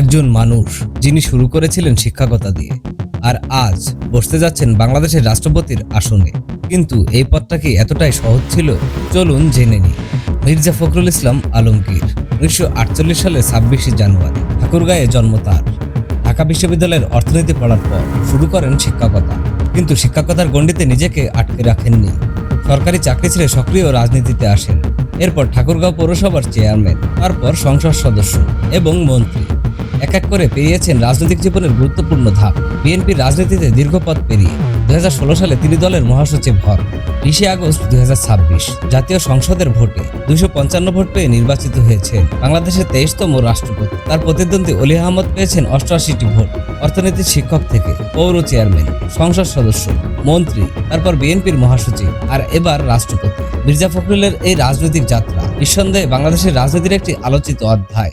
একজন মানুষ যিনি শুরু করেছিলেন শিক্ষকতা দিয়ে আর আজ বসতে যাচ্ছেন বাংলাদেশের রাষ্ট্রপতির আসনে। কিন্তু এই পদটা কি এতটাই সহজ ছিল? চলুন জেনে নিই। মির্জা ফখরুল ইসলাম আলমগীর 1948 সালের 26শে জানুয়ারি ঠাকুরগাঁয়ে জন্ম তার। ঢাকা বিশ্ববিদ্যালয়ের অর্থনীতি পড়ার পর শুরু করেন শিক্ষকতা, কিন্তু শিক্ষকতার গণ্ডিতে নিজেকে আটকে রাখেননি। সরকারি চাকরি ছেড়ে সক্রিয় রাজনীতিতে আসেন। এরপর ঠাকুরগাঁও পৌরসভার চেয়ারম্যান, তারপর সংসদ সদস্য এবং মন্ত্রী। এক এক করে পেরিয়েছেন রাজনৈতিক জীবনের গুরুত্বপূর্ণ ধাপ। বিএনপির রাজনীতিতে দীর্ঘ পথ পেরিয়ে 2016 সালে তিনি দলের মহাসচিব হন। 20 আগস্ট 2026 জাতীয় সংসদের ভোটে 255 ভোট পেয়ে নির্বাচিত হয়েছেন বাংলাদেশের 23তম রাষ্ট্রপতি। তার প্রতিদ্বন্দ্বী অলি আহমদ পেয়েছেন 88টি ভোট। অর্থনীতির শিক্ষক থেকে পৌর চেয়ারম্যান, সংসদ সদস্য, মন্ত্রী, তারপর বিএনপির মহাসচিব আর এবার রাষ্ট্রপতি। মির্জা ফখরুলের এই রাজনৈতিক যাত্রা নিঃসন্দেহে বাংলাদেশের রাজনীতির একটি আলোচিত অধ্যায়।